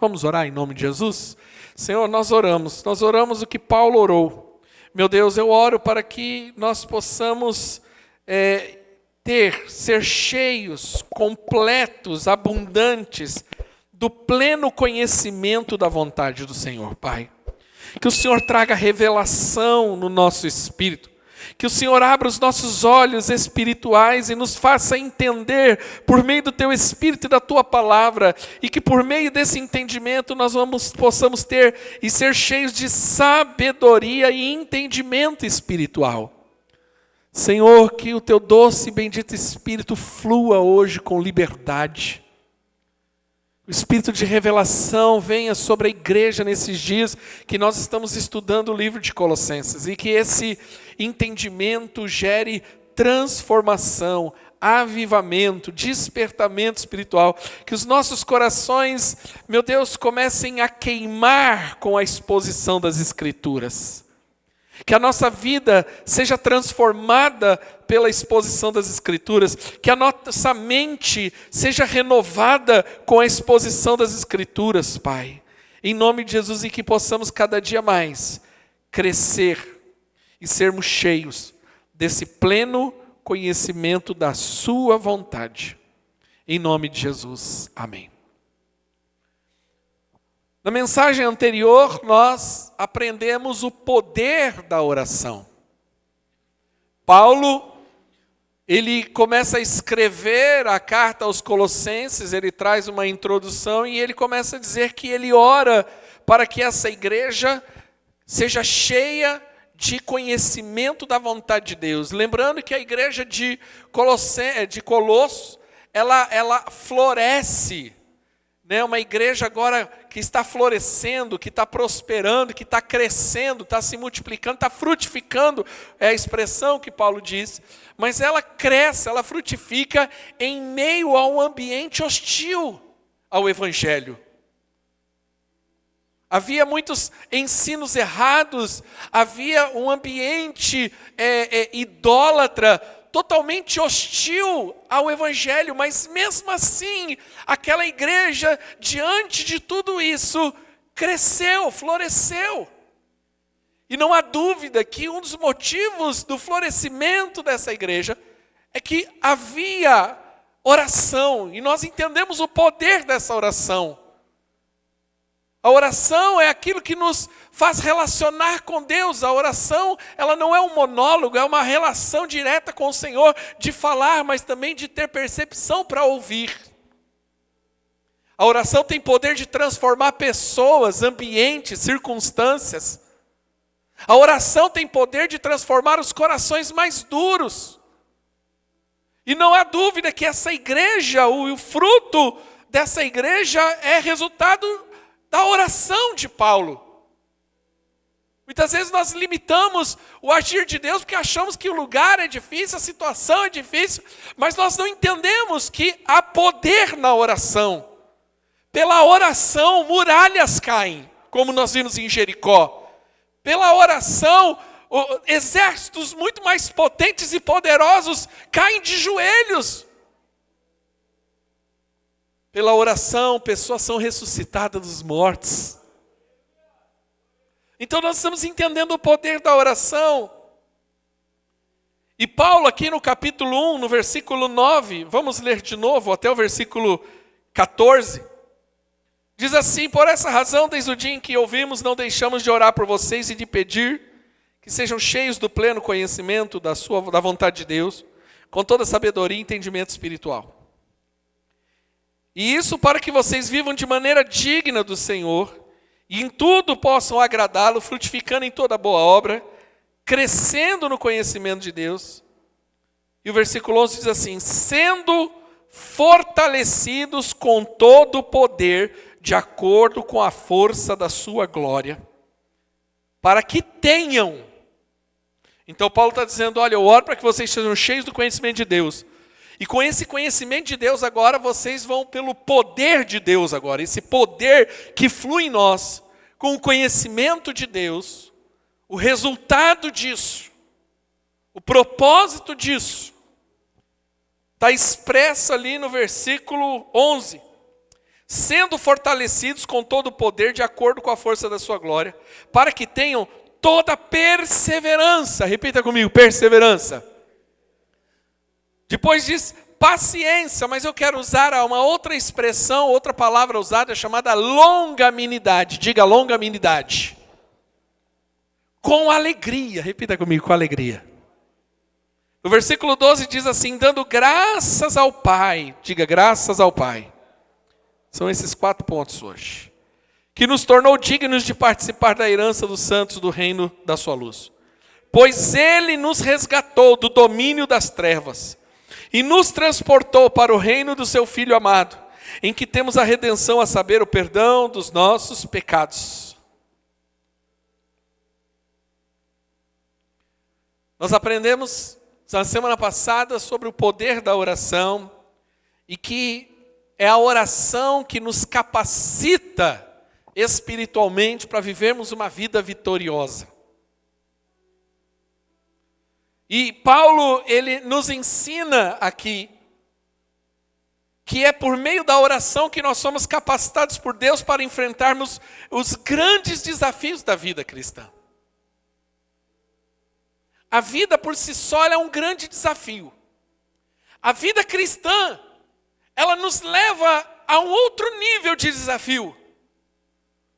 Vamos orar em nome de Jesus? Senhor, nós oramos o que Paulo orou. Meu Deus, eu oro para que nós possamos ser cheios, completos, abundantes, do pleno conhecimento da vontade do Senhor, Pai. Que o Senhor traga revelação no nosso espírito. Que o Senhor abra os nossos olhos espirituais e nos faça entender por meio do Teu Espírito e da Tua Palavra. E que por meio desse entendimento nós possamos ter e ser cheios de sabedoria e entendimento espiritual. Senhor, que o Teu doce e bendito Espírito flua hoje com liberdade. O Espírito de revelação venha sobre a igreja nesses dias que nós estamos estudando o livro de Colossenses. E que esse entendimento gere transformação, avivamento, despertamento espiritual. Que os nossos corações, meu Deus, comecem a queimar com a exposição das Escrituras. Que a nossa vida seja transformada pela exposição das Escrituras. Que a nossa mente seja renovada com a exposição das Escrituras, Pai. Em nome de Jesus, e que possamos cada dia mais crescer e sermos cheios desse pleno conhecimento da Sua vontade. Em nome de Jesus. Amém. Na mensagem anterior, nós aprendemos o poder da oração. Paulo, ele começa a escrever a carta aos Colossenses, ele traz uma introdução e ele começa a dizer que ele ora para que essa igreja seja cheia de conhecimento da vontade de Deus. Lembrando que a igreja de Colossos, ela floresce. Uma igreja agora que está florescendo, que está prosperando, que está crescendo, está se multiplicando, está frutificando, é a expressão que Paulo diz, mas ela cresce, ela frutifica em meio a um ambiente hostil ao Evangelho. Havia muitos ensinos errados, havia um ambiente idólatra, totalmente hostil ao Evangelho, mas mesmo assim, aquela igreja, diante de tudo isso, cresceu, floresceu. E não há dúvida que um dos motivos do florescimento dessa igreja é que havia oração, e nós entendemos o poder dessa oração. A oração é aquilo que nos faz relacionar com Deus. A oração, ela não é um monólogo, é uma relação direta com o Senhor, de falar, mas também de ter percepção para ouvir. A oração tem poder de transformar pessoas, ambientes, circunstâncias. A oração tem poder de transformar os corações mais duros. E não há dúvida que essa igreja, o fruto dessa igreja é resultado da oração de Paulo. Muitas vezes nós limitamos o agir de Deus porque achamos que o lugar é difícil, a situação é difícil, mas nós não entendemos que há poder na oração. Pela oração, muralhas caem, como nós vimos em Jericó. Pela oração, exércitos muito mais potentes e poderosos caem de joelhos. Pela oração, pessoas são ressuscitadas dos mortos. Então nós estamos entendendo o poder da oração. E Paulo aqui no capítulo 1, no versículo 9, vamos ler de novo até o versículo 14. Diz assim: por essa razão, desde o dia em que ouvimos, não deixamos de orar por vocês e de pedir que sejam cheios do pleno conhecimento da vontade de Deus, com toda sabedoria e entendimento espiritual. E isso para que vocês vivam de maneira digna do Senhor, e em tudo possam agradá-lo, frutificando em toda boa obra, crescendo no conhecimento de Deus. E o versículo 11 diz assim: sendo fortalecidos com todo o poder, de acordo com a força da sua glória, para que tenham. Então Paulo está dizendo, olha, eu oro para que vocês sejam cheios do conhecimento de Deus. E com esse conhecimento de Deus agora, vocês vão pelo poder de Deus agora. Esse poder que flui em nós, com o conhecimento de Deus, o resultado disso, o propósito disso, está expresso ali no versículo 11. sendo fortalecidos com todo o poder de acordo com a força da sua glória, para que tenham toda perseverança. Repita comigo, perseverança. Depois diz paciência, mas eu quero usar uma outra expressão, outra palavra usada chamada longanimidade. Diga longanimidade. Com alegria, repita comigo, com alegria. No versículo 12 diz assim, dando graças ao Pai. Diga graças ao Pai. São esses 4 pontos hoje. Que nos tornou dignos de participar da herança dos santos do reino da sua luz. Pois Ele nos resgatou do domínio das trevas e nos transportou para o reino do seu Filho amado, em que temos a redenção, a saber, o perdão dos nossos pecados. Nós aprendemos na semana passada sobre o poder da oração e que é a oração que nos capacita espiritualmente para vivermos uma vida vitoriosa. E Paulo, ele nos ensina aqui que é por meio da oração que nós somos capacitados por Deus para enfrentarmos os grandes desafios da vida cristã. A vida por si só é um grande desafio. A vida cristã, ela nos leva a um outro nível de desafio.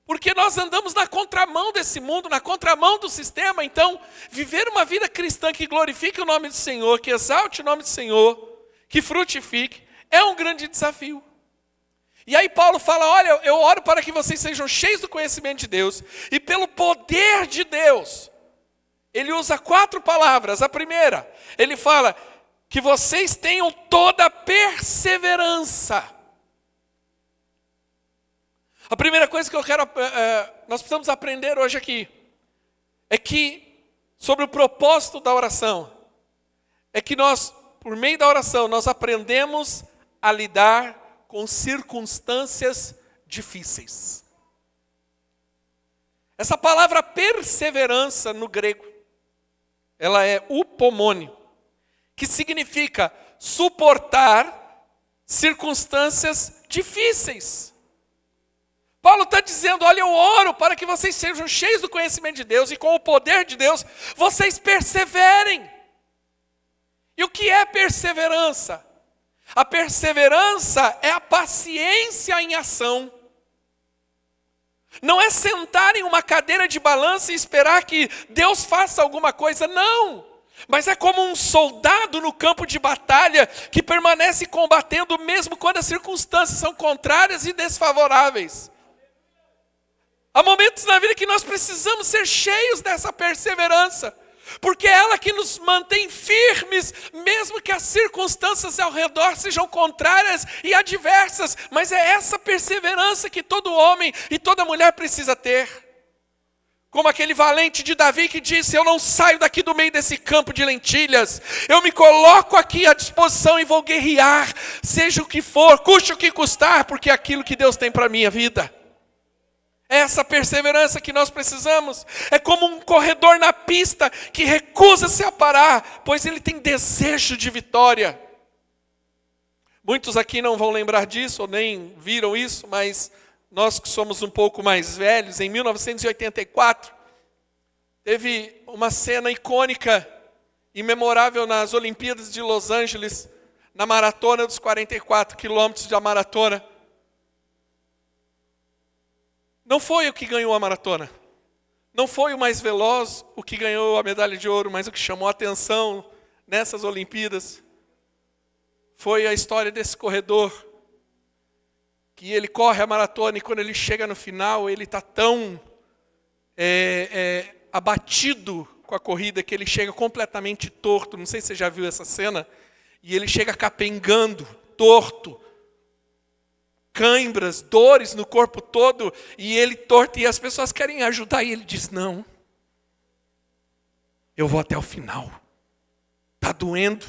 Porque nós andamos na contramão desse mundo, na contramão do sistema. Então, viver uma vida cristã que glorifique o nome do Senhor, que exalte o nome do Senhor, que frutifique, é um grande desafio. E aí Paulo fala, olha, eu oro para que vocês sejam cheios do conhecimento de Deus, e pelo poder de Deus, ele usa 4 palavras. A primeira, ele fala que vocês tenham toda a perseverança. A primeira coisa que nós precisamos aprender hoje aqui, é que, sobre o propósito da oração, é que nós, por meio da oração, nós aprendemos a lidar com circunstâncias difíceis. Essa palavra perseverança no grego, ela é upomônio, que significa suportar circunstâncias difíceis. Paulo está dizendo, olha, eu oro para que vocês sejam cheios do conhecimento de Deus e com o poder de Deus, vocês perseverem. E o que é perseverança? A perseverança é a paciência em ação. Não é sentar em uma cadeira de balanço e esperar que Deus faça alguma coisa, não. Mas é como um soldado no campo de batalha que permanece combatendo mesmo quando as circunstâncias são contrárias e desfavoráveis. Há momentos na vida que nós precisamos ser cheios dessa perseverança, porque é ela que nos mantém firmes, mesmo que as circunstâncias ao redor sejam contrárias e adversas, mas é essa perseverança que todo homem e toda mulher precisa ter. Como aquele valente de Davi que disse, eu não saio daqui do meio desse campo de lentilhas, eu me coloco aqui à disposição e vou guerrear, seja o que for, custe o que custar, porque é aquilo que Deus tem para a minha vida. É essa perseverança que nós precisamos. É como um corredor na pista que recusa-se a parar, pois ele tem desejo de vitória. Muitos aqui não vão lembrar disso, ou nem viram isso, mas nós que somos um pouco mais velhos, em 1984, teve uma cena icônica e memorável nas Olimpíadas de Los Angeles, na maratona dos 44 quilômetros da maratona. Não foi o que ganhou a maratona, não foi o mais veloz o que ganhou a medalha de ouro, mas o que chamou a atenção nessas Olimpíadas foi a história desse corredor, que ele corre a maratona e quando ele chega no final, ele está tão abatido com a corrida que ele chega completamente torto. Não sei se você já viu essa cena, e ele chega capengando, torto, cãibras, dores no corpo todo, e ele torto, e as pessoas querem ajudar, e ele diz, não, eu vou até o final, está doendo,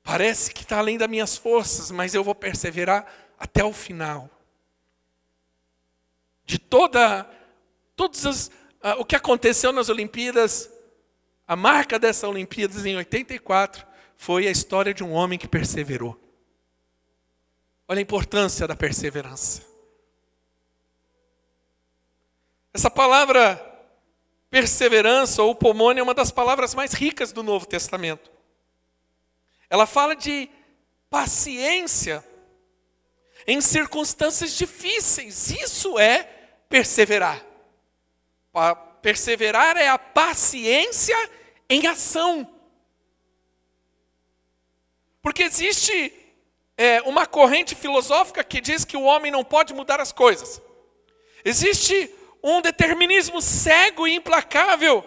parece que está além das minhas forças, mas eu vou perseverar até o final. De o que aconteceu nas Olimpíadas, a marca dessas Olimpíadas em 84, foi a história de um homem que perseverou. Olha a importância da perseverança. Essa palavra perseverança ou upomone é uma das palavras mais ricas do Novo Testamento. Ela fala de paciência em circunstâncias difíceis. Isso é perseverar. Perseverar é a paciência em ação. Porque existe uma corrente filosófica que diz que o homem não pode mudar as coisas. Existe um determinismo cego e implacável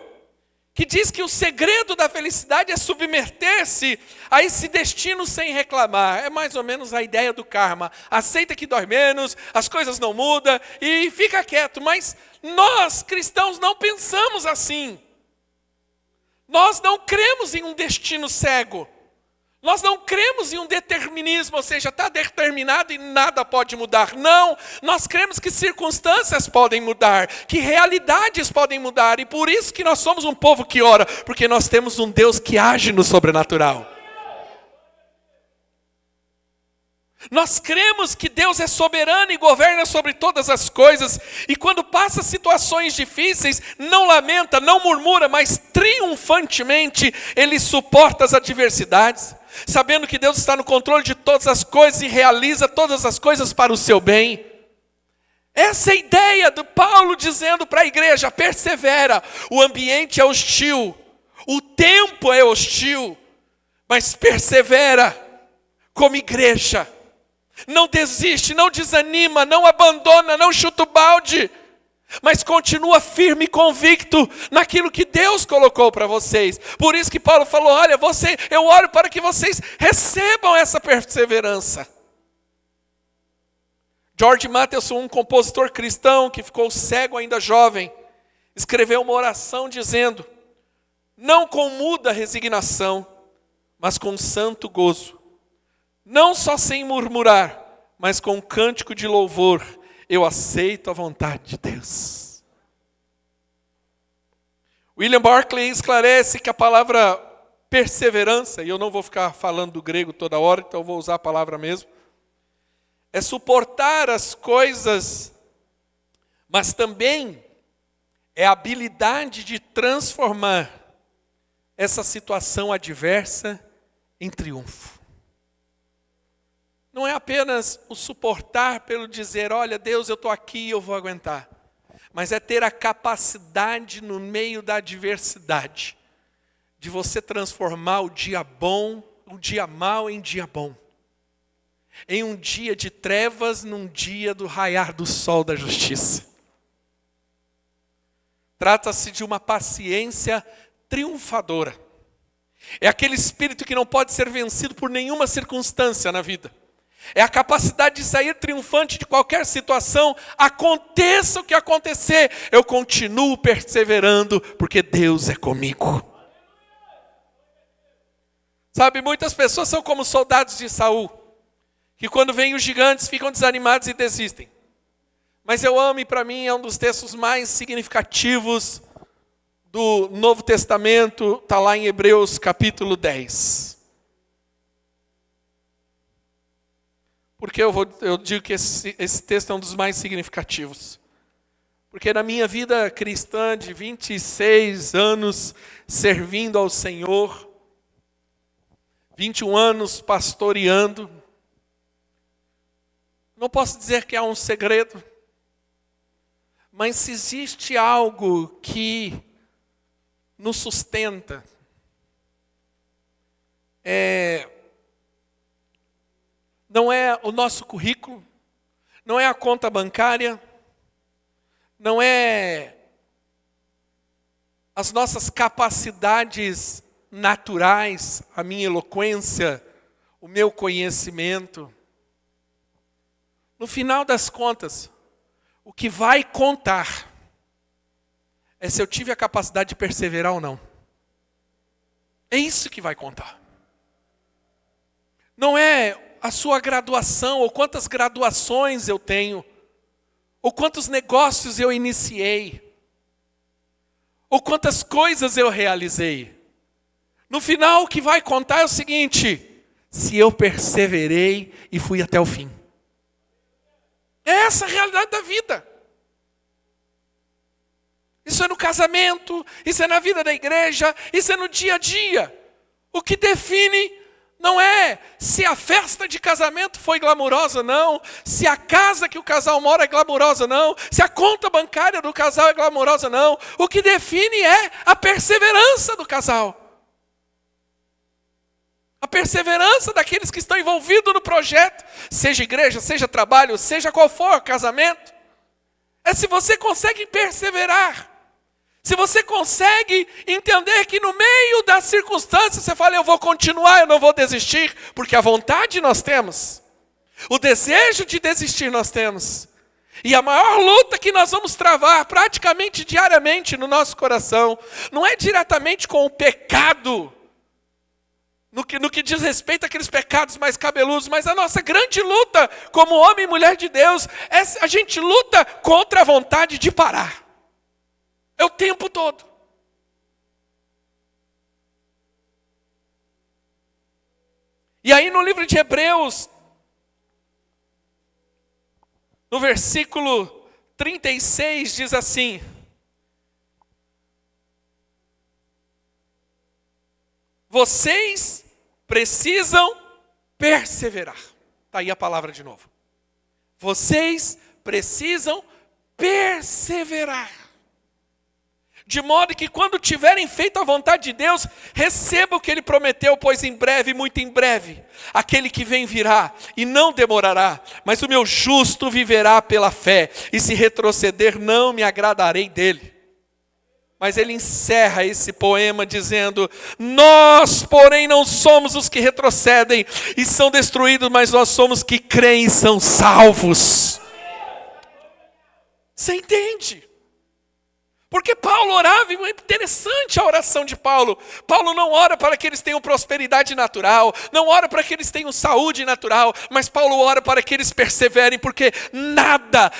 que diz que o segredo da felicidade é submeter-se a esse destino sem reclamar. É mais ou menos a ideia do karma. Aceita que dói menos, as coisas não mudam e fica quieto. Mas nós, cristãos, não pensamos assim. Nós não cremos em um destino cego. Nós não cremos em um determinismo, ou seja, está determinado e nada pode mudar. Não, nós cremos que circunstâncias podem mudar, que realidades podem mudar. E por isso que nós somos um povo que ora, porque nós temos um Deus que age no sobrenatural. Nós cremos que Deus é soberano e governa sobre todas as coisas. E quando passa situações difíceis, não lamenta, não murmura, mas triunfantemente Ele suporta as adversidades. Sabendo que Deus está no controle de todas as coisas e realiza todas as coisas para o seu bem. Essa é a ideia do Paulo dizendo para a igreja: persevera, o ambiente é hostil, o tempo é hostil, mas persevera como igreja. Não desiste, não desanima, não abandona, não chuta o balde, mas continua firme e convicto naquilo que Deus colocou para vocês. Por isso que Paulo falou: olha, eu oro para que vocês recebam essa perseverança. George Matheson, um compositor cristão que ficou cego ainda jovem, escreveu uma oração dizendo: não com muda resignação, mas com santo gozo, não só sem murmurar, mas com um cântico de louvor, eu aceito a vontade de Deus. William Barclay esclarece que a palavra perseverança, e eu não vou ficar falando do grego toda hora, então eu vou usar a palavra mesmo, é suportar as coisas, mas também é a habilidade de transformar essa situação adversa em triunfo. Não é apenas o suportar pelo dizer: olha, Deus, eu estou aqui e eu vou aguentar. Mas é ter a capacidade no meio da adversidade de você transformar o dia bom, o dia mau em dia bom. Em um dia de trevas, num dia do raiar do sol da justiça. Trata-se de uma paciência triunfadora. É aquele espírito que não pode ser vencido por nenhuma circunstância na vida. É a capacidade de sair triunfante de qualquer situação, aconteça o que acontecer, eu continuo perseverando, porque Deus é comigo. Sabe, muitas pessoas são como soldados de Saul, que quando vêm os gigantes ficam desanimados e desistem. Mas eu amo, e para mim é um dos textos mais significativos do Novo Testamento, está lá em Hebreus capítulo 10. Porque eu digo que esse texto é um dos mais significativos. Porque na minha vida cristã de 26 anos servindo ao Senhor, 21 anos pastoreando, não posso dizer que há um segredo, mas se existe algo que nos sustenta, não é o nosso currículo, não é a conta bancária, não é as nossas capacidades naturais, a minha eloquência, o meu conhecimento. No final das contas, o que vai contar é se eu tive a capacidade de perseverar ou não. É isso que vai contar. Não é a sua graduação, ou quantas graduações eu tenho, ou quantos negócios eu iniciei, ou quantas coisas eu realizei. No final, o que vai contar é o seguinte: se eu perseverei e fui até o fim. É essa a realidade da vida. Isso é no casamento, isso é na vida da igreja, isso é no dia a dia. O que define não é se a festa de casamento foi glamurosa, não. Se a casa que o casal mora é glamurosa, não. Se a conta bancária do casal é glamurosa, não. O que define é a perseverança do casal. A perseverança daqueles que estão envolvidos no projeto, seja igreja, seja trabalho, seja qual for o casamento. É se você consegue perseverar. Se você consegue entender que no meio das circunstâncias você fala, eu vou continuar, eu não vou desistir, porque a vontade nós temos, o desejo de desistir nós temos. E a maior luta que nós vamos travar praticamente diariamente no nosso coração, não é diretamente com o pecado, no que diz respeito àqueles pecados mais cabeludos, mas a nossa grande luta como homem e mulher de Deus, a gente luta contra a vontade de parar. É o tempo todo. E aí no livro de Hebreus, no versículo 36, diz assim: vocês precisam perseverar. Está aí a palavra de novo. Vocês precisam perseverar. De modo que quando tiverem feito a vontade de Deus, receba o que Ele prometeu, pois em breve, muito em breve, aquele que vem virá e não demorará. Mas o meu justo viverá pela fé, e se retroceder não me agradarei dele. Mas ele encerra esse poema dizendo: nós, porém, não somos os que retrocedem e são destruídos, mas nós somos que creem e são salvos. Você entende? Porque Paulo orava, e é interessante a oração de Paulo. Paulo não ora para que eles tenham prosperidade natural, não ora para que eles tenham saúde natural, mas Paulo ora para que eles perseverem, porque nada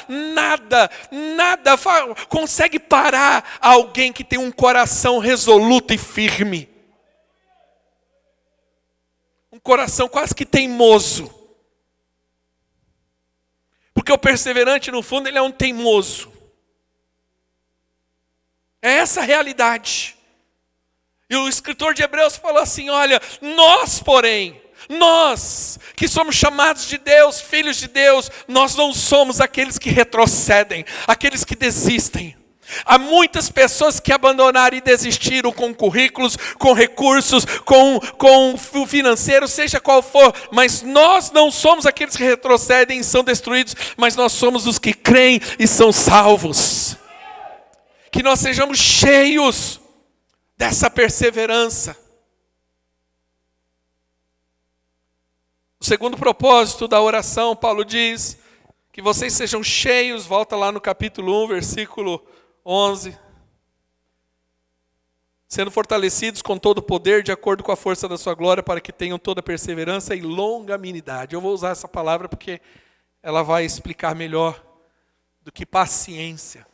consegue parar alguém que tem um coração resoluto e firme. Um coração quase que teimoso. Porque o perseverante, no fundo, ele é um teimoso. É essa a realidade. E o escritor de Hebreus falou assim: olha, nós porém, nós que somos chamados de Deus, filhos de Deus, nós não somos aqueles que retrocedem, aqueles que desistem. Há muitas pessoas que abandonaram e desistiram com currículos, com recursos, com o financeiro, seja qual for, mas nós não somos aqueles que retrocedem e são destruídos, mas nós somos os que creem e são salvos. Que nós sejamos cheios dessa perseverança. O segundo propósito da oração, Paulo diz, que vocês sejam cheios, volta lá no capítulo 1, versículo 11. Sendo fortalecidos com todo o poder, de acordo com a força da sua glória, para que tenham toda perseverança e longanimidade. Eu vou usar essa palavra porque ela vai explicar melhor do que paciência.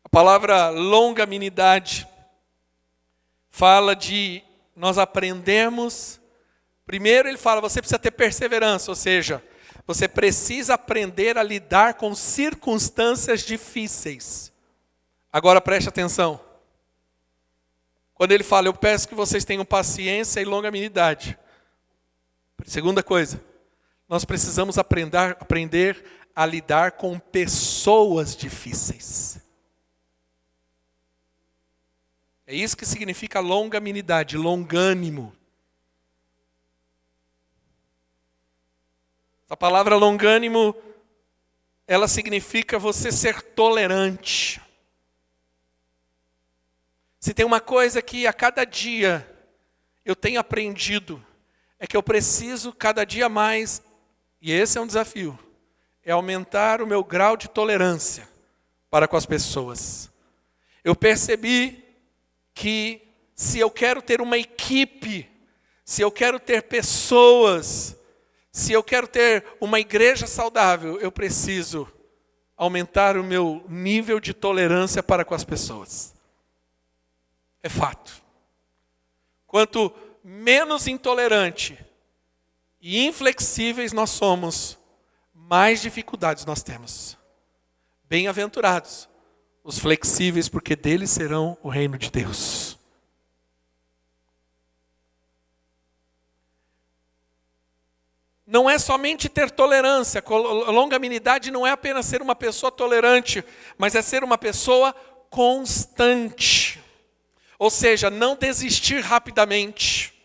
A palavra longanimidade fala de nós aprendermos. Primeiro ele fala, você precisa ter perseverança, ou seja, você precisa aprender a lidar com circunstâncias difíceis. Agora preste atenção. Quando ele fala, eu peço que vocês tenham paciência e longanimidade. Segunda coisa, nós precisamos aprender a lidar com pessoas difíceis. É isso que significa longanimidade, longânimo. A palavra longânimo, ela significa você ser tolerante. Se tem uma coisa que a cada dia eu tenho aprendido, é que eu preciso cada dia mais, e esse é um desafio, é aumentar o meu grau de tolerância para com as pessoas. Eu percebi que se eu quero ter uma equipe, se eu quero ter pessoas, se eu quero ter uma igreja saudável, eu preciso aumentar o meu nível de tolerância para com as pessoas. É fato. Quanto menos intolerante e inflexíveis nós somos, mais dificuldades nós temos. Bem-aventurados os flexíveis, porque deles serão o reino de Deus. Não é somente ter tolerância. Longanimidade não é apenas ser uma pessoa tolerante, mas é ser uma pessoa constante. Ou seja, não desistir rapidamente.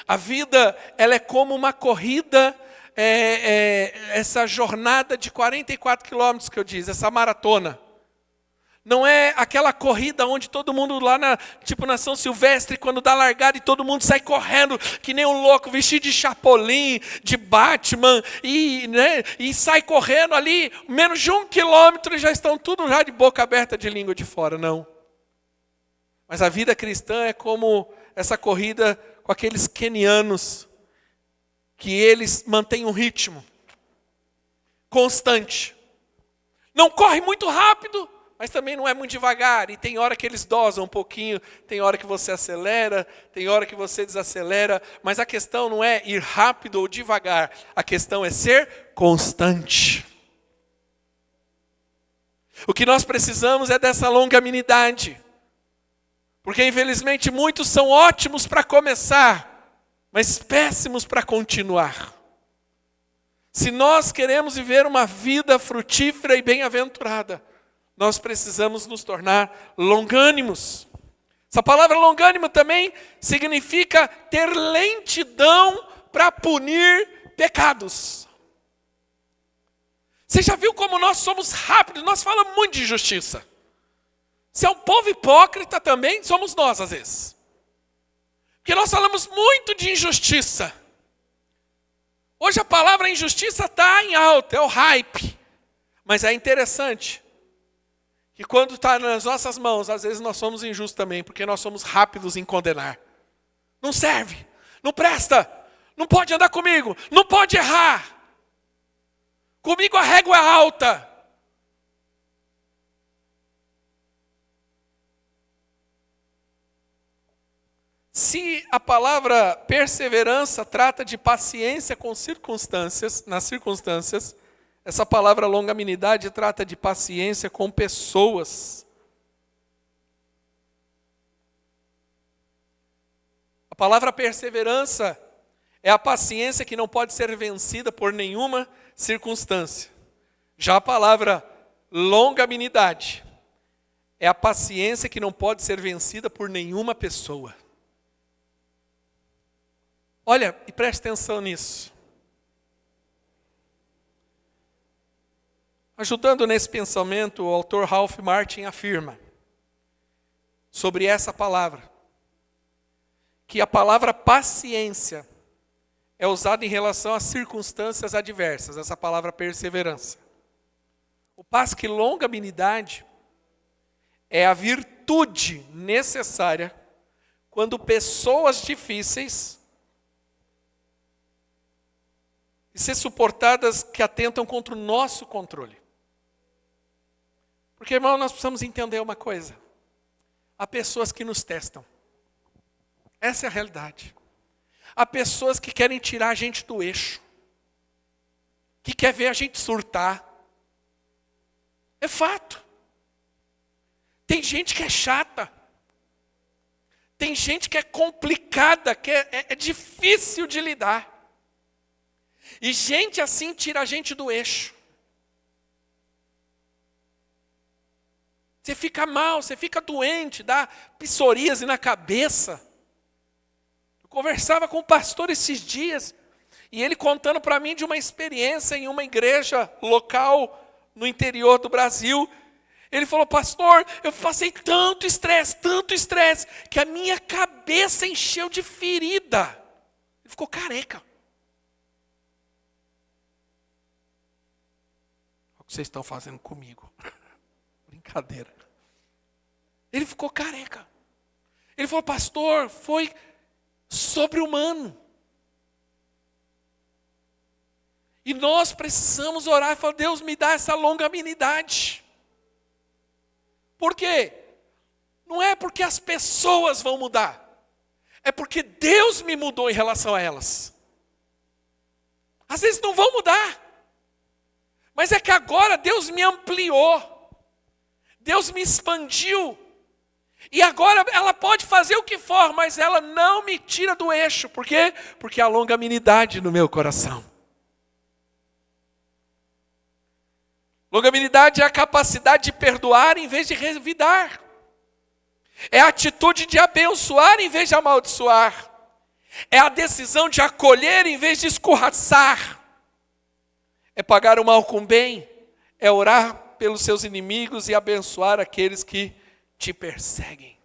A vida, ela é como uma corrida, essa jornada de 44 quilômetros que eu disse, essa maratona. Não é aquela corrida onde todo mundo lá na São Silvestre, quando dá largada e todo mundo sai correndo, que nem um louco, vestido de Chapolin, de Batman, e sai correndo ali, menos de 1 quilômetro e já estão tudo já de boca aberta, de língua de fora, não. Mas a vida cristã é como essa corrida com aqueles quenianos, que eles mantêm um ritmo constante. Não corre muito rápido, mas também não é muito devagar. E tem hora que eles dosam um pouquinho, tem hora que você acelera, tem hora que você desacelera. Mas a questão não é ir rápido ou devagar. A questão é ser constante. O que nós precisamos é dessa longanimidade. Porque infelizmente muitos são ótimos para começar, mas péssimos para continuar. Se nós queremos viver uma vida frutífera e bem-aventurada, nós precisamos nos tornar longânimos. Essa palavra longânimo também significa ter lentidão para punir pecados. Você já viu como nós somos rápidos? Nós falamos muito de injustiça. Se é um povo hipócrita também, somos nós às vezes. Porque nós falamos muito de injustiça. Hoje a palavra injustiça está em alta, é o hype. Mas é interessante que quando está nas nossas mãos, às vezes nós somos injustos também, porque nós somos rápidos em condenar. Não serve, não presta, não pode andar comigo, não pode errar. Comigo a régua é alta. Se a palavra perseverança trata de paciência com nas circunstâncias, essa palavra longanimidade trata de paciência com pessoas. A palavra perseverança é a paciência que não pode ser vencida por nenhuma circunstância. Já a palavra longanimidade é a paciência que não pode ser vencida por nenhuma pessoa. Olha, e preste atenção nisso. Ajudando nesse pensamento, o autor Ralph Martin afirma sobre essa palavra, que a palavra paciência é usada em relação às circunstâncias adversas, essa palavra perseverança. O passo que longanimidade é a virtude necessária quando pessoas difíceis e ser suportadas que atentam contra o nosso controle. Porque, irmão, nós precisamos entender uma coisa. Há pessoas que nos testam. Essa é a realidade. Há pessoas que querem tirar a gente do eixo. Que quer ver a gente surtar. É fato. Tem gente que é chata. Tem gente que é complicada, que é difícil de lidar. E gente assim tira a gente do eixo. Você fica mal, você fica doente, dá psoríase na cabeça. Eu conversava com um pastor esses dias, e ele contando para mim de uma experiência em uma igreja local no interior do Brasil. Ele falou: pastor, eu passei tanto estresse, que a minha cabeça encheu de ferida. Ele ficou careca. O que vocês estão fazendo comigo? Brincadeira. Ele ficou careca. Ele falou: pastor, foi sobre-humano. E nós precisamos orar e falar: Deus, me dá essa longanimidade. Por quê? Não é porque as pessoas vão mudar. É porque Deus me mudou em relação a elas. Às vezes não vão mudar. Mas é que agora Deus me ampliou. Deus me expandiu. E agora ela pode fazer o que for, mas ela não me tira do eixo. Por quê? Porque há longanimidade no meu coração. Longanimidade é a capacidade de perdoar em vez de revidar. É a atitude de abençoar em vez de amaldiçoar. É a decisão de acolher em vez de escorraçar. É pagar o mal com bem. É orar pelos seus inimigos e abençoar aqueles que te perseguem.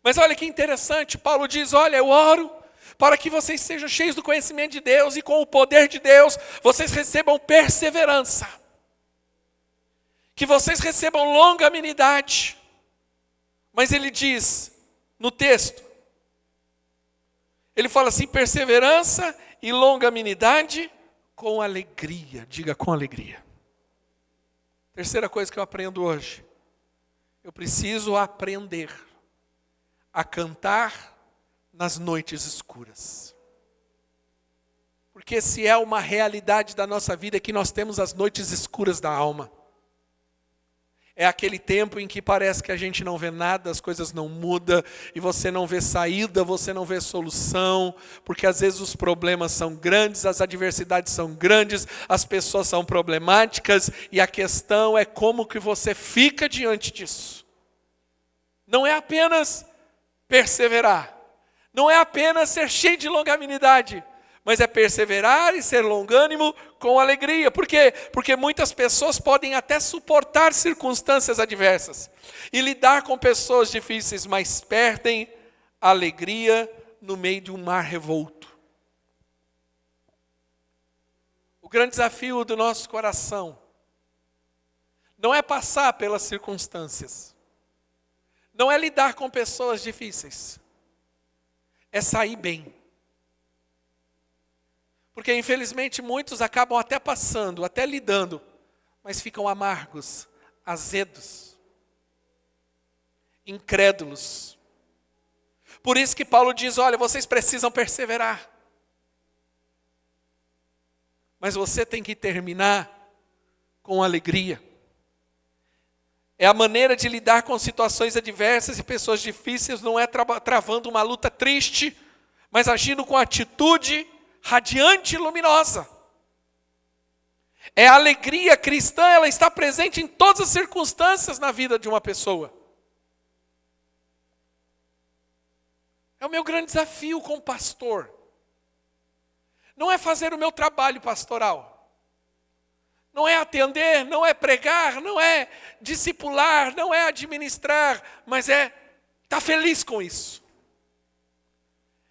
Mas olha que interessante, Paulo diz, olha, eu oro para que vocês sejam cheios do conhecimento de Deus e com o poder de Deus, vocês recebam perseverança. Que vocês recebam longanimidade. Mas ele diz, no texto, ele fala assim, perseverança e longanimidade com alegria. Diga, com alegria. Terceira coisa que eu aprendo hoje. Eu preciso aprender a cantar nas noites escuras. Porque se é uma realidade da nossa vida que nós temos as noites escuras da alma. É aquele tempo em que parece que a gente não vê nada, as coisas não mudam, e você não vê saída, você não vê solução, porque às vezes os problemas são grandes, as adversidades são grandes, as pessoas são problemáticas, e a questão é como que você fica diante disso. Não é apenas perseverar, não é apenas ser cheio de longanimidade, mas é perseverar e ser longânimo com alegria. Por quê? Porque muitas pessoas podem até suportar circunstâncias adversas e lidar com pessoas difíceis, mas perdem a alegria no meio de um mar revolto. O grande desafio do nosso coração não é passar pelas circunstâncias, não é lidar com pessoas difíceis, é sair bem. Porque infelizmente muitos acabam até passando, até lidando, mas ficam amargos, azedos, incrédulos. Por isso que Paulo diz, olha, vocês precisam perseverar. Mas você tem que terminar com alegria. É a maneira de lidar com situações adversas e pessoas difíceis, não é travando uma luta triste, mas agindo com atitude radiante e luminosa. É a alegria cristã, ela está presente em todas as circunstâncias na vida de uma pessoa. É o meu grande desafio como pastor. Não é fazer o meu trabalho pastoral. Não é atender, não é pregar, não é discipular, não é administrar, mas é estar feliz com isso.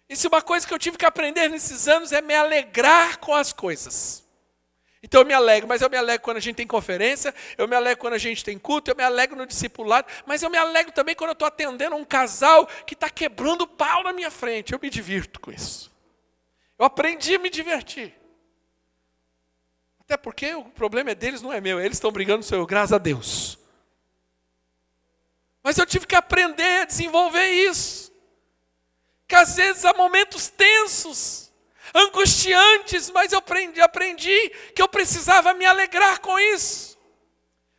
E se uma coisa que eu tive que aprender nesses anos é me alegrar com as coisas. Então eu me alegro, mas eu me alegro quando a gente tem conferência, eu me alegro quando a gente tem culto, eu me alegro no discipulado, mas eu me alegro também quando eu estou atendendo um casal que está quebrando o pau na minha frente. Eu me divirto com isso. Eu aprendi a me divertir. Até porque o problema é deles, não é meu. Eles estão brigando, sou eu, graças a Deus. Mas eu tive que aprender a desenvolver isso. Que às vezes há momentos tensos, angustiantes, mas eu aprendi que eu precisava me alegrar com isso.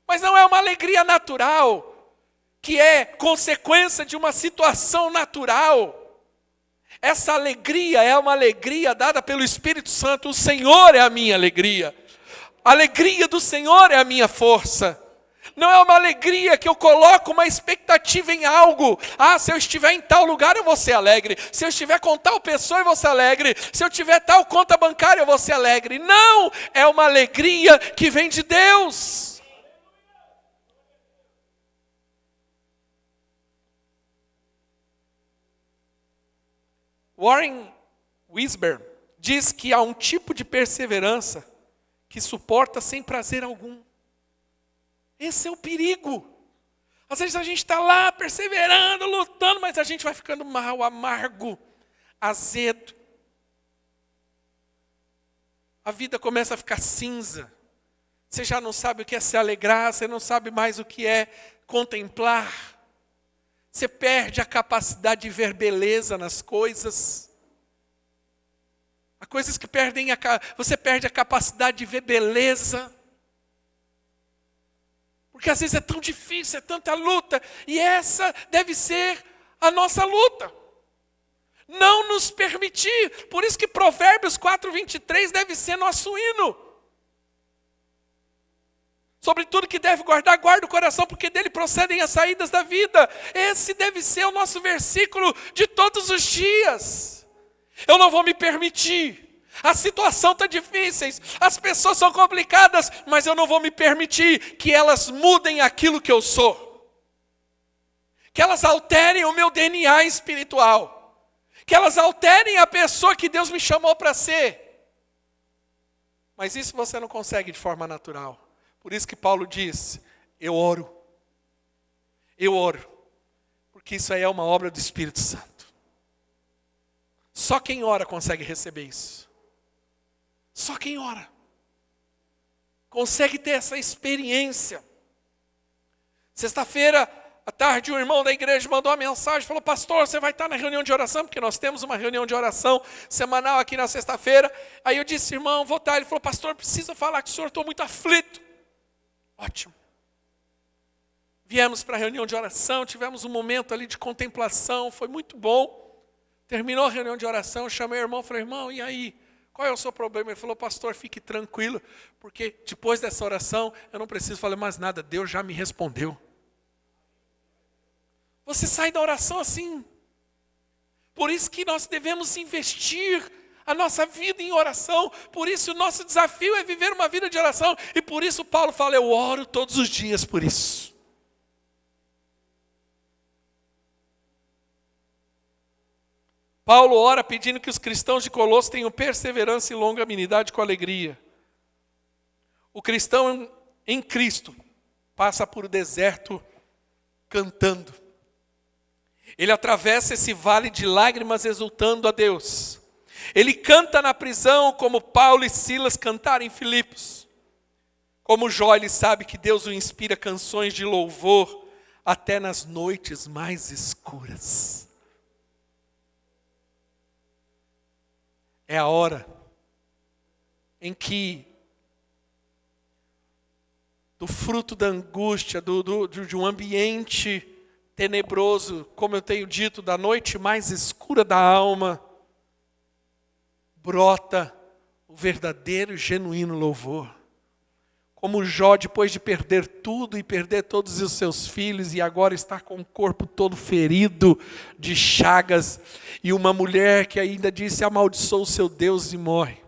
Mas não é uma alegria natural, que é consequência de uma situação natural. Essa alegria é uma alegria dada pelo Espírito Santo. O Senhor é a minha alegria. A alegria do Senhor é a minha força. Não é uma alegria que eu coloco uma expectativa em algo. Ah, se eu estiver em tal lugar eu vou ser alegre. Se eu estiver com tal pessoa eu vou ser alegre. Se eu tiver tal conta bancária eu vou ser alegre. Não, é uma alegria que vem de Deus. Warren Wiersbe diz que há um tipo de perseverança que suporta sem prazer algum. Esse é o perigo. Às vezes a gente está lá perseverando, lutando, mas a gente vai ficando mal, amargo, azedo. A vida começa a ficar cinza. Você já não sabe o que é se alegrar, você não sabe mais o que é contemplar. Você perde a capacidade de ver beleza nas coisas. Há coisas que você perde a capacidade de ver beleza. Porque às vezes é tão difícil, é tanta luta. E essa deve ser a nossa luta. Não nos permitir. Por isso que Provérbios 4:23 deve ser nosso hino. Sobre tudo que deve guardar, guarda o coração, porque dele procedem as saídas da vida. Esse deve ser o nosso versículo de todos os dias. Eu não vou me permitir. A situação está difícil, as pessoas são complicadas, mas eu não vou me permitir que elas mudem aquilo que eu sou. Que elas alterem o meu DNA espiritual. Que elas alterem a pessoa que Deus me chamou para ser. Mas isso você não consegue de forma natural. Por isso que Paulo diz, eu oro. Eu oro. Porque isso aí é uma obra do Espírito Santo. Só quem ora consegue receber isso. Só quem ora consegue ter essa experiência. Sexta-feira à tarde, um irmão da igreja mandou uma mensagem, falou: pastor, você vai estar na reunião de oração? Porque nós temos uma reunião de oração semanal aqui na sexta-feira. Aí eu disse: irmão, vou estar. Ele falou: pastor, preciso falar com o senhor, estou muito aflito. Ótimo. Viemos para a reunião de oração, tivemos um momento ali de contemplação, foi muito bom. Terminou a reunião de oração, eu chamei o irmão, falei: irmão, e aí? Qual é o seu problema? Ele falou: pastor, fique tranquilo, porque depois dessa oração, eu não preciso falar mais nada, Deus já me respondeu. Você sai da oração assim. Por isso que nós devemos investir a nossa vida em oração. Por isso o nosso desafio é viver uma vida de oração. E por isso Paulo fala: eu oro todos os dias por isso. Paulo ora pedindo que os cristãos de Colossos tenham perseverança e longanimidade com alegria. O cristão em Cristo passa por o deserto cantando. Ele atravessa esse vale de lágrimas exultando a Deus. Ele canta na prisão como Paulo e Silas cantaram em Filipos. Como Jó, ele sabe que Deus o inspira canções de louvor até nas noites mais escuras. É a hora em que do fruto da angústia, de um ambiente tenebroso, como eu tenho dito, da noite mais escura da alma, brota o verdadeiro e genuíno louvor. Como Jó, depois de perder tudo e perder todos os seus filhos, e agora está com o corpo todo ferido de chagas, e uma mulher que ainda disse: amaldiçoa o seu Deus e morre.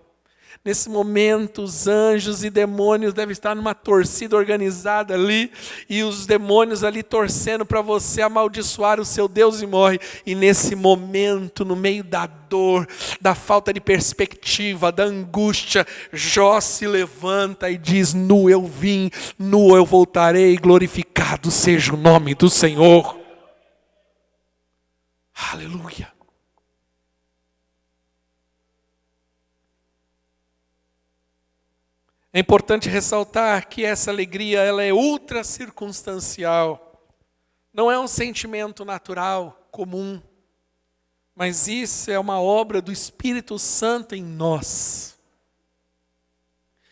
Nesse momento, os anjos e demônios devem estar numa torcida organizada ali, e os demônios ali torcendo para você amaldiçoar o seu Deus e morre. E nesse momento, no meio da dor, da falta de perspectiva, da angústia, Jó se levanta e diz: nu eu vim, nu eu voltarei, glorificado seja o nome do Senhor. Aleluia. É importante ressaltar que essa alegria ela é ultra circunstancial. Não é um sentimento natural, comum. Mas isso é uma obra do Espírito Santo em nós.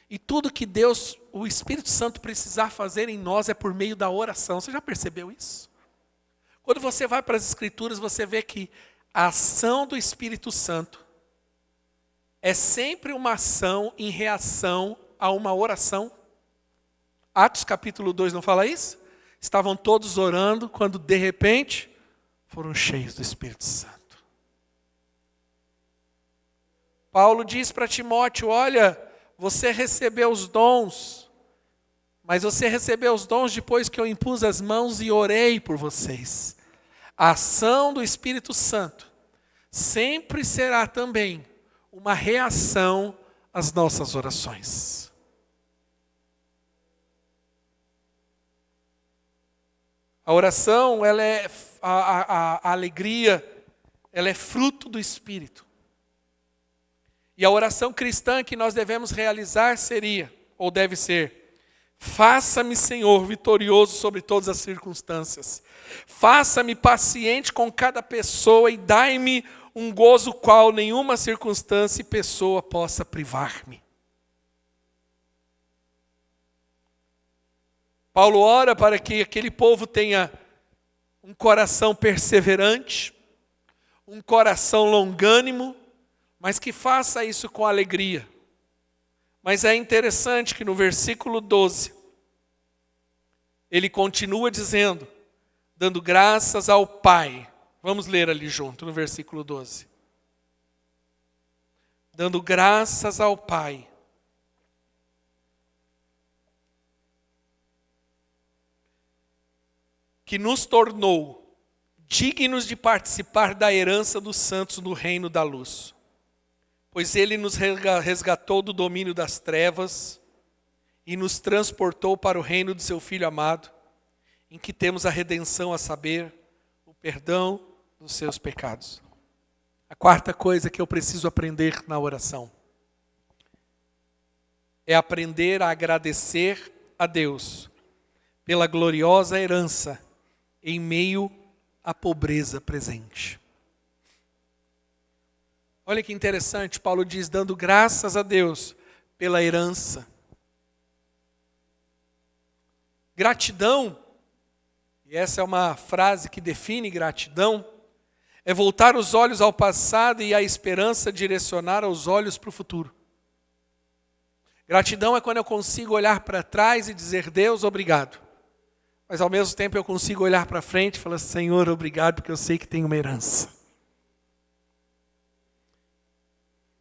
E tudo que Deus, o Espírito Santo precisar fazer em nós é por meio da oração. Você já percebeu isso? Quando você vai para as Escrituras, você vê que a ação do Espírito Santo é sempre uma ação em reação a uma oração. Atos capítulo 2 não fala isso? Estavam todos orando quando de repente foram cheios do Espírito Santo. Paulo diz para Timóteo: olha, você recebeu os dons, mas você recebeu os dons depois que eu impus as mãos e orei por vocês. A ação do Espírito Santo sempre será também uma reação às nossas orações. A oração, ela é a alegria, ela é fruto do Espírito. E a oração cristã que nós devemos realizar seria, ou deve ser: faça-me, Senhor, vitorioso sobre todas as circunstâncias. Faça-me paciente com cada pessoa e dai-me um gozo qual nenhuma circunstância e pessoa possa privar-me. Paulo ora para que aquele povo tenha um coração perseverante, um coração longânimo, mas que faça isso com alegria. Mas é interessante que no versículo 12, ele continua dizendo, dando graças ao Pai. Vamos ler ali junto no versículo 12. Dando graças ao Pai, que nos tornou dignos de participar da herança dos santos no reino da luz. Pois ele nos resgatou do domínio das trevas e nos transportou para o reino do seu Filho amado, em que temos a redenção, a saber, o perdão dos seus pecados. A quarta coisa que eu preciso aprender na oração é aprender a agradecer a Deus pela gloriosa herança em meio à pobreza presente. Olha que interessante, Paulo diz, dando graças a Deus pela herança. Gratidão, e essa é uma frase que define gratidão, é voltar os olhos ao passado e a esperança direcionar os olhos para o futuro. Gratidão é quando eu consigo olhar para trás e dizer, Deus, obrigado. Mas ao mesmo tempo eu consigo olhar para frente e falar, Senhor, obrigado, porque eu sei que tenho uma herança.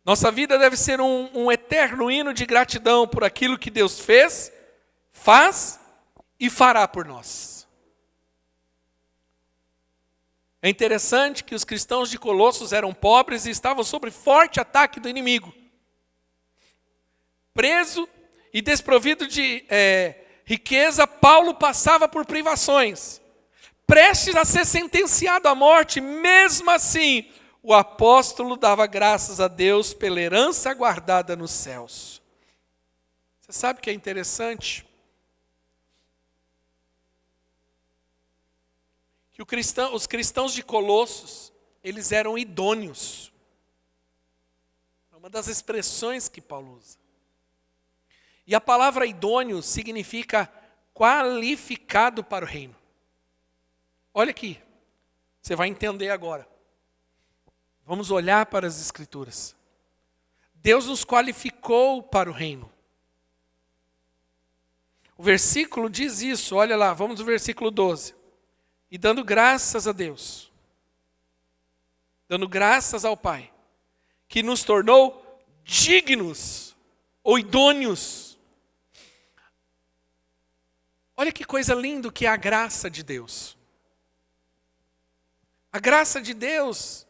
Nossa vida deve ser um eterno hino de gratidão por aquilo que Deus fez, faz e fará por nós. É interessante que os cristãos de Colossos eram pobres e estavam sob forte ataque do inimigo. Preso e desprovido de riqueza, Paulo passava por privações. Prestes a ser sentenciado à morte, mesmo assim, o apóstolo dava graças a Deus pela herança guardada nos céus. Você sabe o que é interessante? Que os cristãos de Colossos, eles eram idôneos. É uma das expressões que Paulo usa. E a palavra idôneo significa qualificado para o reino. Olha aqui, você vai entender agora. Vamos olhar para as Escrituras. Deus nos qualificou para o reino. O versículo diz isso, olha lá, vamos no versículo 12. E dando graças a Deus, dando graças ao Pai, que nos tornou dignos ou idôneos. Olha que coisa linda que é a graça de Deus. A graça de Deus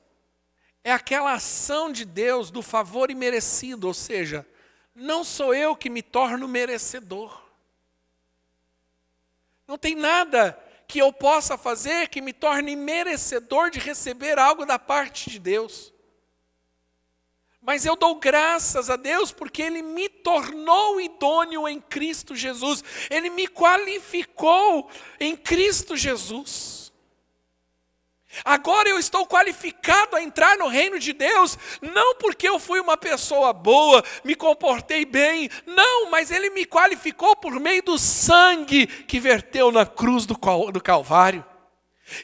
é aquela ação de Deus do favor imerecido, ou seja, não sou eu que me torno merecedor. Não tem nada que eu possa fazer que me torne merecedor de receber algo da parte de Deus. Mas eu dou graças a Deus porque Ele me tornou idôneo em Cristo Jesus. Ele me qualificou em Cristo Jesus. Agora eu estou qualificado a entrar no reino de Deus, não porque eu fui uma pessoa boa, me comportei bem, não, mas Ele me qualificou por meio do sangue que verteu na cruz do Calvário.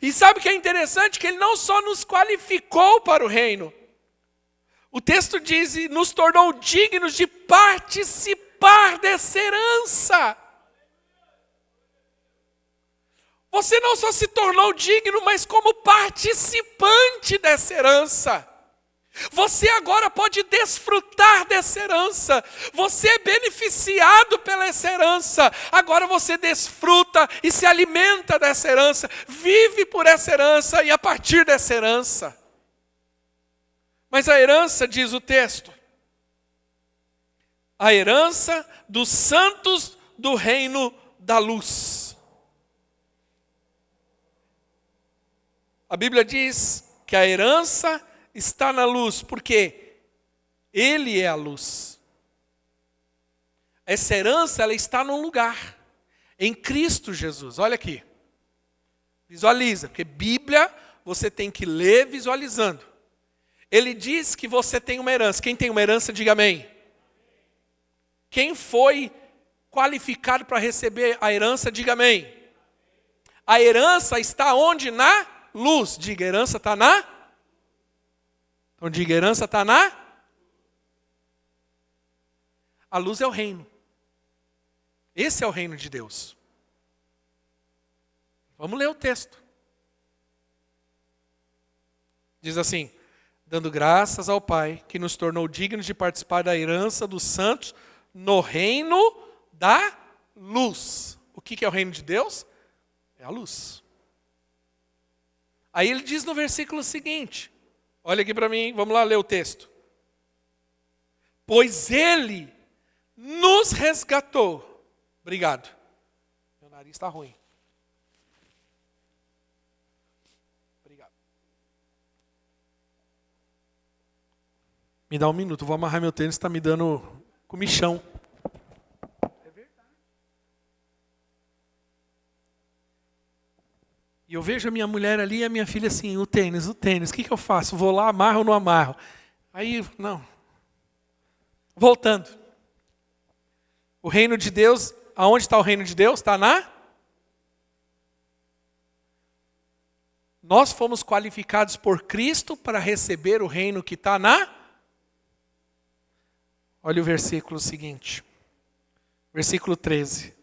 E sabe o que é interessante? Que Ele não só nos qualificou para o reino, o texto diz, e nos tornou dignos de participar dessa herança. Você não só se tornou digno, mas como participante dessa herança. Você agora pode desfrutar dessa herança. Você é beneficiado pela essa herança. Agora você desfruta e se alimenta dessa herança. Vive por essa herança e a partir dessa herança. Mas a herança, diz o texto, a herança dos santos do reino da luz. A Bíblia diz que a herança está na luz, porque Ele é a luz. Essa herança, ela está num lugar, em Cristo Jesus. Olha aqui, visualiza, porque Bíblia você tem que ler visualizando. Ele diz que você tem uma herança. Quem tem uma herança, diga amém. Quem foi qualificado para receber a herança, diga amém. A herança está onde? Na luz. Diga, herança está na? Então diga, herança está na? A luz é o reino. Esse é o reino de Deus. Vamos ler o texto. Diz assim: dando graças ao Pai, que nos tornou dignos de participar da herança dos santos no reino da luz. O que é o reino de Deus? É a luz. Aí ele diz no versículo seguinte, olha aqui para mim, vamos lá ler o texto. Pois ele nos resgatou. Obrigado. Meu nariz está ruim. Obrigado. Me dá um minuto, vou amarrar meu tênis, está me dando comichão. É verdade. E eu vejo a minha mulher ali e a minha filha assim, o tênis, o que eu faço? Vou lá, amarro ou não amarro? Aí, não. Voltando. O reino de Deus, aonde está o reino de Deus? Está na? Nós fomos qualificados por Cristo para receber o reino que está na? Olha o versículo seguinte. Versículo 13.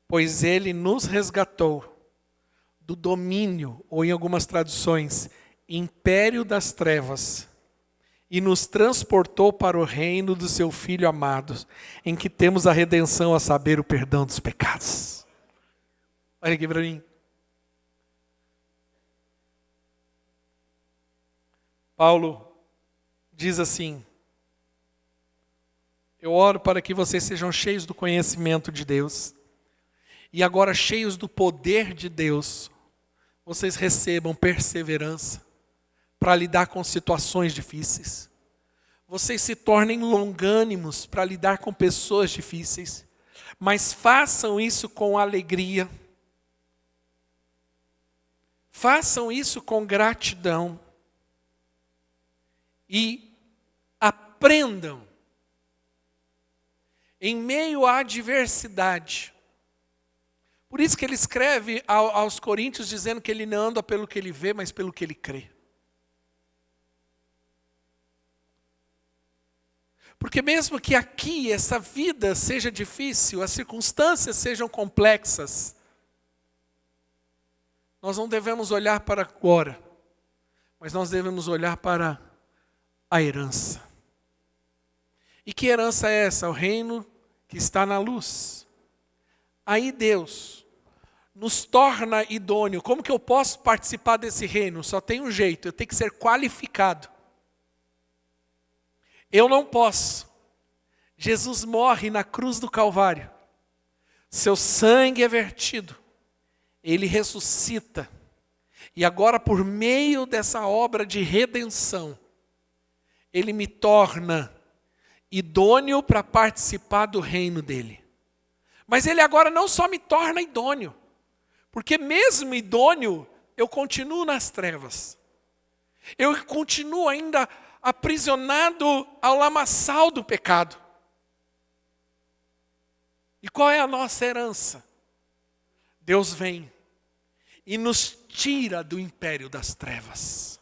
Pois ele nos resgatou do domínio, ou em algumas traduções, império das trevas, e nos transportou para o reino do seu Filho amado, em que temos a redenção, a saber, o perdão dos pecados. Olha aqui para mim. Paulo diz assim: eu oro para que vocês sejam cheios do conhecimento de Deus, e agora cheios do poder de Deus, vocês recebam perseverança para lidar com situações difíceis. Vocês se tornem longânimos para lidar com pessoas difíceis, mas façam isso com alegria. Façam isso com gratidão. E aprendam, em meio à adversidade. Por isso que ele escreve aos Coríntios dizendo que ele não anda pelo que ele vê, mas pelo que ele crê. Porque mesmo que aqui essa vida seja difícil, as circunstâncias sejam complexas, nós não devemos olhar para agora, mas nós devemos olhar para a herança. E que herança é essa? O reino que está na luz. Aí Deus nos torna idôneo. Como que eu posso participar desse reino? Só tem um jeito, eu tenho que ser qualificado. Eu não posso. Jesus morre na cruz do Calvário. Seu sangue é vertido. Ele ressuscita. E agora, por meio dessa obra de redenção, ele me torna idôneo para participar do reino dele. Mas ele agora não só me torna idôneo, porque mesmo idôneo, eu continuo nas trevas. Eu continuo ainda aprisionado ao lamaçal do pecado. E qual é a nossa herança? Deus vem e nos tira do império das trevas.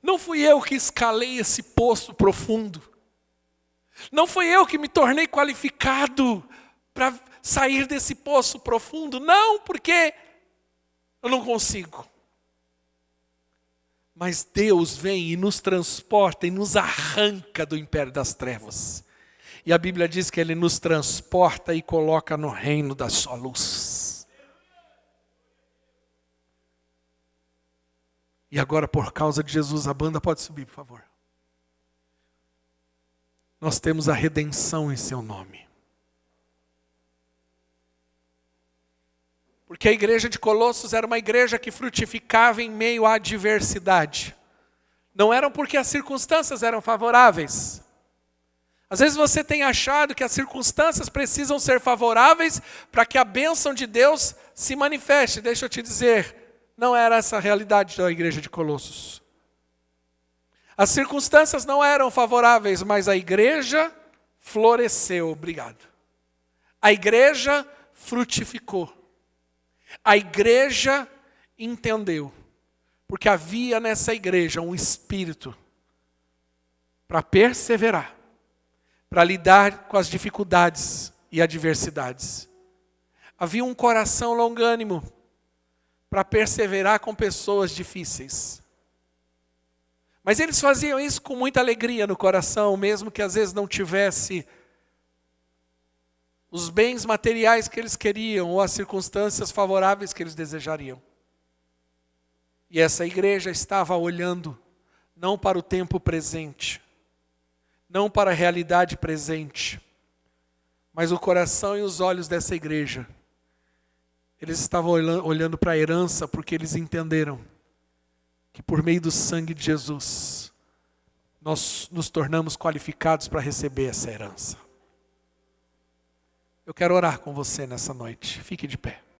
Não fui eu que escalei esse poço profundo. Não fui eu que me tornei qualificado para sair desse poço profundo. Não, porque eu não consigo. Mas Deus vem e nos transporta e nos arranca do império das trevas. E a Bíblia diz que Ele nos transporta e coloca no reino da sua luz. E agora, por causa de Jesus, a banda pode subir, por favor. Nós temos a redenção em seu nome. Porque a igreja de Colossos era uma igreja que frutificava em meio à adversidade. Não eram porque as circunstâncias eram favoráveis. Às vezes você tem achado que as circunstâncias precisam ser favoráveis para que a bênção de Deus se manifeste. Deixa eu te dizer, não era essa a realidade da igreja de Colossos. As circunstâncias não eram favoráveis, mas a igreja floresceu. Obrigado. A igreja frutificou. A igreja entendeu. Porque havia nessa igreja um espírito para perseverar, para lidar com as dificuldades e adversidades. Havia um coração longânimo para perseverar com pessoas difíceis. Mas eles faziam isso com muita alegria no coração, mesmo que às vezes não tivesse os bens materiais que eles queriam ou as circunstâncias favoráveis que eles desejariam. E essa igreja estava olhando não para o tempo presente, não para a realidade presente, mas o coração e os olhos dessa igreja, eles estavam olhando para a herança, porque eles entenderam que por meio do sangue de Jesus, nós nos tornamos qualificados para receber essa herança. Eu quero orar com você nessa noite. Fique de pé.